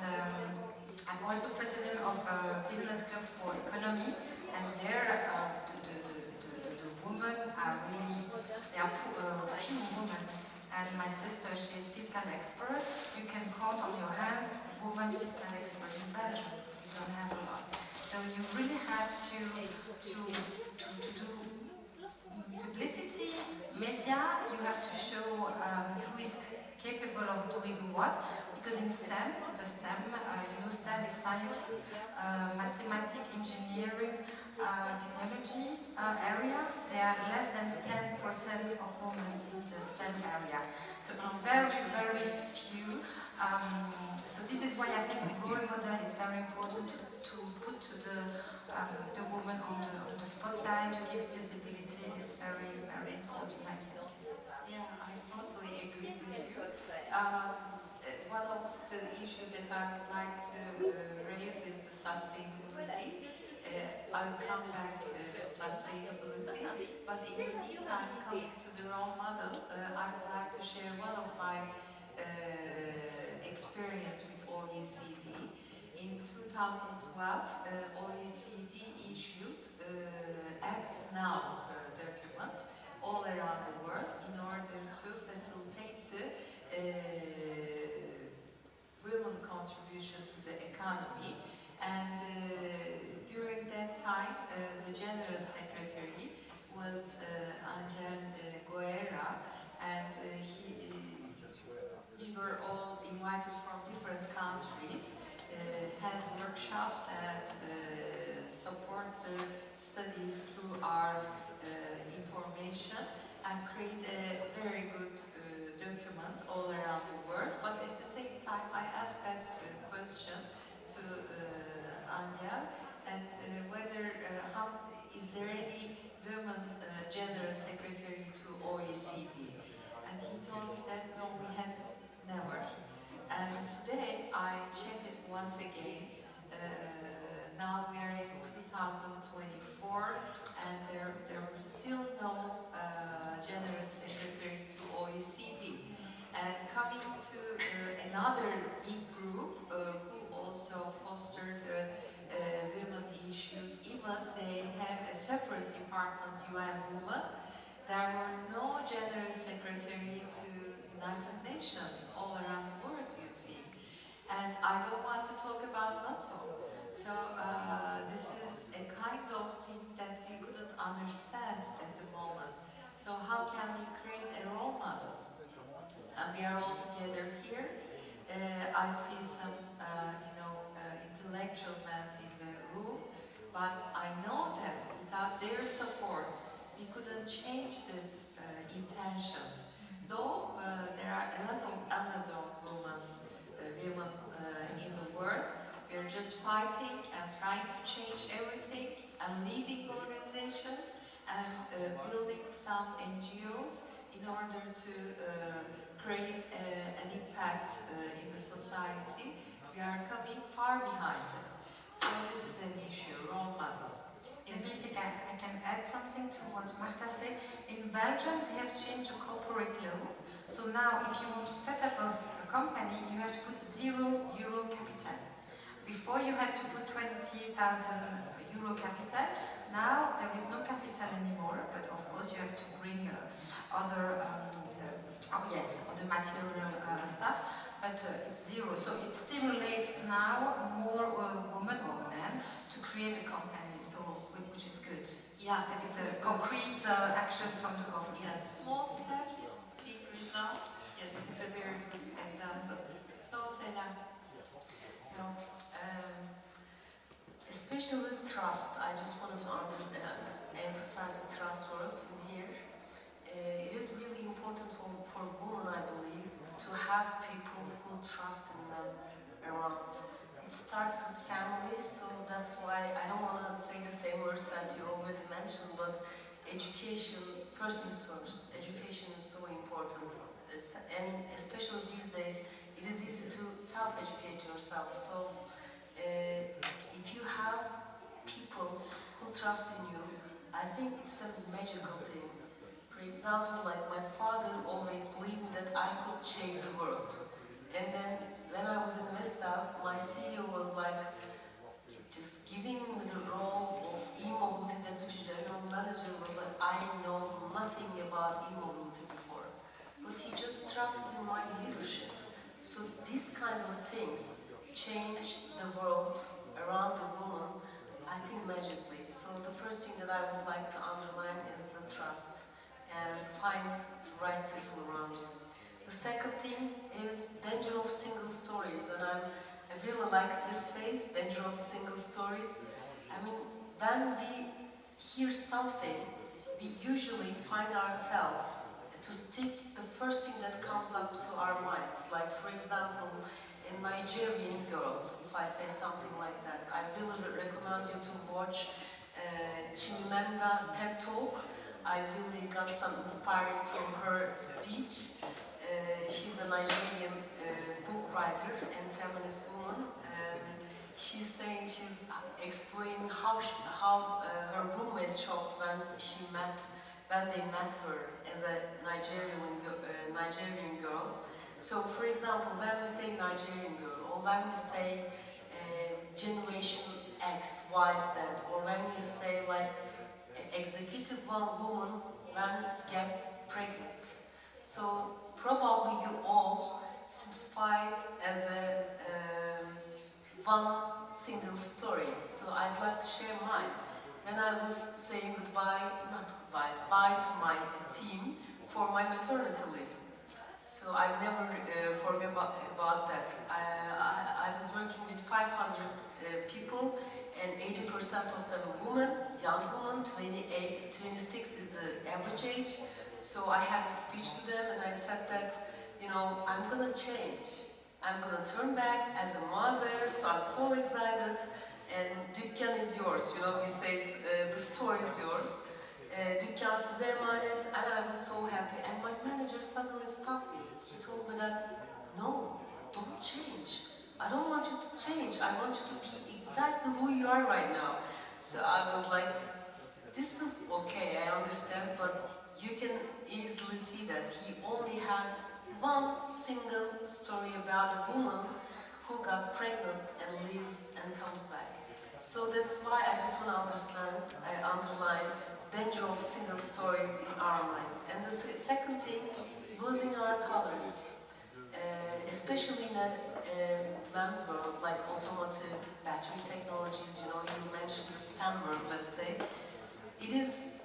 I'm also president of a business club for Ekonomi, and there the women are really, there are few women, and my sister, she is fiscal expert. You can count on your hand woman fiscal expert in Belgium. You don't have a lot. So you really have to do publicity, media. You have to show who is capable of doing what, because in STEM, the STEM, STEM is science, mathematics, engineering, technology area. There are less than 10% of women in the STEM area. So it's very, very few. So this is why I think role model is very important to put the woman on the spotlight, to give visibility. It's very, very important, I think. Yeah, I totally agree with you. One of the issues that I would like to raise is the sustainability. I'll come back to sustainability, but in the meantime, coming to the role model, I would like to share one of my experience with OECD. In 2012, OECD issued Act Now document all around the world in order to facilitate the women contribution to the economy. And during that time, the General Secretary was Angel Guerra, and we were all invited from different countries, had workshops and support studies through our information, and create a very good document all around the world. But at the same time, I asked that question to Angel, and whether is there any women general secretary to OECD? And he told me that no, we had never. And today I checked it once again. Now we are in 2024, and there was still no general secretary to OECD. And coming to another big group who also fostered women issues, even they have a separate department, UN Women. There were no general secretary to United Nations all around the world, you see. I don't want to talk about NATO. So this is a kind of thing that we couldn't understand at the moment. So how can we create a role model? And we are all together here. I see some, intellectual men in the room, but I know that without their support, we couldn't change these intentions. Though there are a lot of Amazon women in the world, we are just fighting and trying to change everything and leading organizations and building some NGOs in order to create an impact in the society. We are coming far behind it. So this is an issue, role model. Yes. Maybe I can add something to what Marta said. In Belgium, they have changed the corporate law. So now, if you want to set up a company, you have to put €0 capital. Before, you had to put 20,000 euro capital. Now, there is no capital anymore, but of course, you have to bring other material stuff. But it's 0, so it stimulates now more women or men to create a company, so which is good. Yeah, this is a concrete action from the government. Yes, small steps, big result. Yes, it's a very good example. So, Selam. Especially trust. I just wanted to emphasize the trust word in here. It is really important for women, I believe, to have people who trust in them around. It starts with family, so that's why I don't want to say the same words that you already mentioned, but education, first is first. Education is so important, and especially these days, it is easy to self-educate yourself. So if you have people who trust in you, I think it's a magical thing. For example, like my father always believed that I could change the world. And then when I was in Vesta, my CEO was like, just giving me the role of e-mobility deputy general manager was like, I know nothing about e-mobility before. But he just trusted in my leadership. So these kind of things change the world around the woman, I think magically. So the first thing that I would like to underline is the trust. And find the right people around you. The second thing is danger of single stories, and I really like this phrase, danger of single stories. I mean, when we hear something, we usually find ourselves to stick the first thing that comes up to our minds. Like, for example, a Nigerian girl, if I say something like that, I really recommend you to watch Chimamanda TED Talk. I really got some inspiring from her speech. She's a Nigerian book writer and feminist woman. She's saying, she's explaining how her roommate was shocked when they met her as a Nigerian girl. So, for example, when we say Nigerian girl, or when we say Generation X, Y, Z, or when you say like executive woman when get pregnant. So probably you all simplified as a one single story. So I'd like to share mine. When I was saying bye to my team for my maternity leave. So I've never forget about that. I was working with 500 people, and 80% of them are women, young women, 26 is the average age. So I had a speech to them and I said that, I'm gonna change. I'm gonna turn back as a mother, so I'm so excited. And dükkan is yours, we said the store is yours. Dükkan size emanet, and I was so happy. And my manager suddenly stopped me. He told me that, no, don't change. I don't want you to change. I want you to be exactly who you are right now. So I was like, this was okay, I understand, but you can easily see that he only has one single story about a woman who got pregnant and leaves and comes back. So that's why I just want to underline danger of single stories in our mind. And the second thing, losing our colors. especially in a man's world, like automotive, battery technologies, you know, you mentioned the STEM world, let's say. It is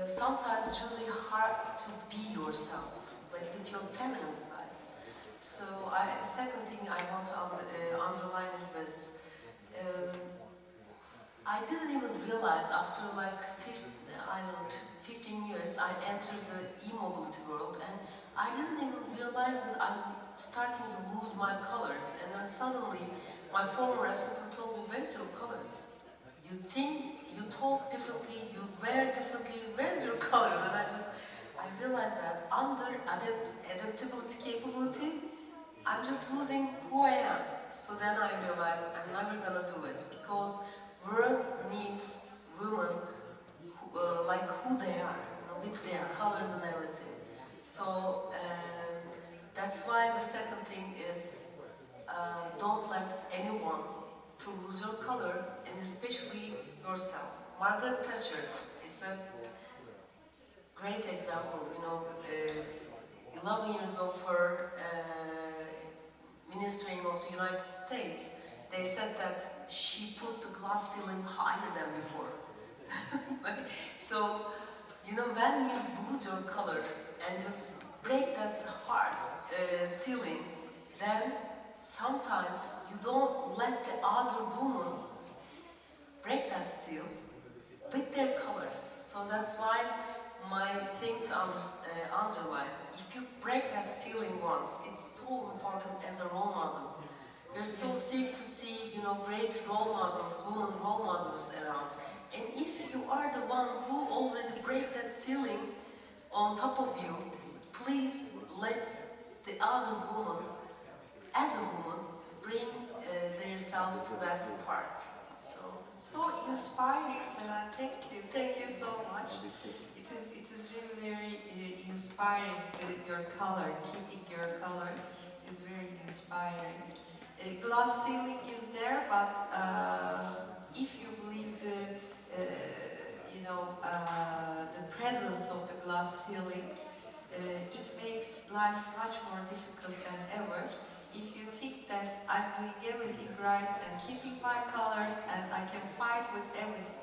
sometimes really hard to be yourself, like with your feminine side. So, second thing I want to underline is this. I didn't even realize after like 15 years I entered the e-mobility world, and I didn't even realize that I'm starting to lose my colors. And then suddenly my former assistant told me, where's your colors? You think, you talk differently, you wear differently, where's your colors? And I realized that under adaptability capability, I'm just losing who I am. So then I realized I'm never gonna do it, because world needs women like who they are, you know, with their colors and everything. So that's why the second thing is don't let anyone to lose your color, and especially yourself. Margaret Thatcher is a great example, you know, 11 years of her ministering of the United States, they said that she put the glass ceiling higher than before. So, you know, when you lose your color and just break that hard ceiling, then sometimes you don't let the other woman break that seal with their colors. So that's why my thing to underline, if you break that ceiling once, it's so important as a role model. We're so sick to see, you know, great role models, women role models around. And if you are the one who already break that ceiling on top of you, please let the other woman, as a woman, bring their self to that part. So inspiring, Sarah. Thank you so much. It is really very inspiring. Your color, keeping your color, is very inspiring. Glass ceiling is there, but if you believe the presence of the glass ceiling, it makes life much more difficult than ever. If you think that I'm doing everything right and keeping my colors and I can fight with everything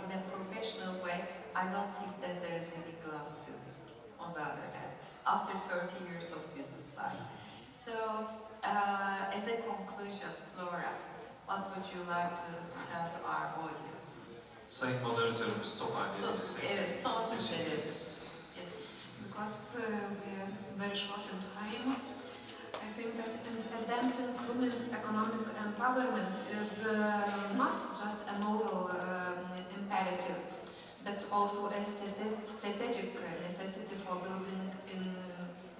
in a professional way, I don't think that there is any glass ceiling, on the other hand, after 30 years of business side. So, as a conclusion, Laura, what would you like to tell to our audience? Sayın moderatörümüz toparlayabilirsiniz. Evet, son cümleleriniz. Yes. Because we're very short in time, I think that advancing women's economic empowerment is not just a noble imperative, but also a strategic necessity for building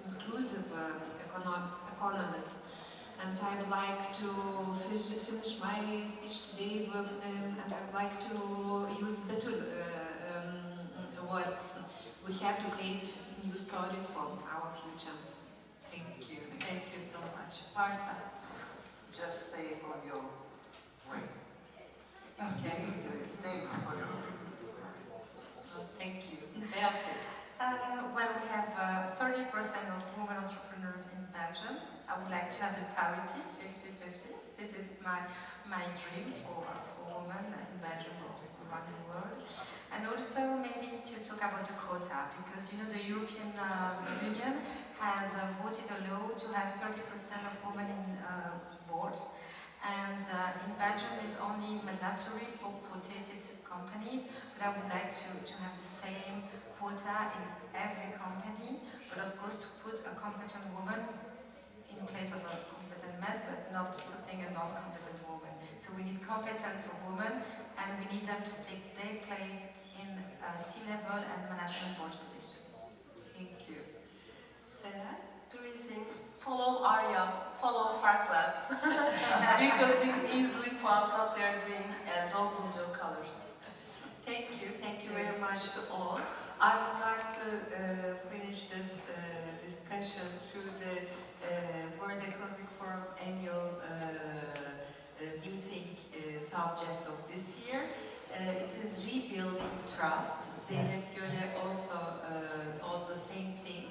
inclusive economies. And I would like to finish my speech today, and I would like to use better words. We have to create a new story for our future. Thank you so much. Martha. Just stay on your way. Okay. Stay on your way. So thank you. Beatrice. When we have 30% of women entrepreneurs in Belgium, I would like to have the parity, 50-50. This is my dream for women in Belgium or around the world. And also maybe to talk about the quota, because you know the European Union has voted a law to have 30% of women in board. And in Belgium it's only mandatory for quoted companies, but I would like to have the same quota in every company, but of course to put a competent woman in place of a competent man, but not putting a non-competent woman. So we need competent women, and we need them to take their place in C-level and management board position. Thank you. Sarah? 3 things. Follow Arya, follow FARC Labs, because you can easily find what they're doing, and don't lose your colors. Thank you very much to all. I would like to finish this discussion through the World Economic Forum annual meeting subject of this year. It is rebuilding trust. Zeynep Göle also told the same thing.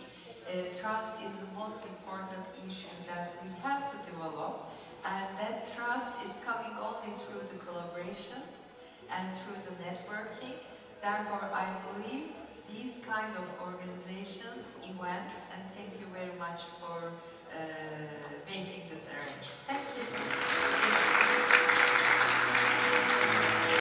trust is the most important issue that we have to develop, and that trust is coming only through the collaborations and through the networking. Therefore, I believe these kind of organizations, events, and thank you very much for making this arrangement. Thank you.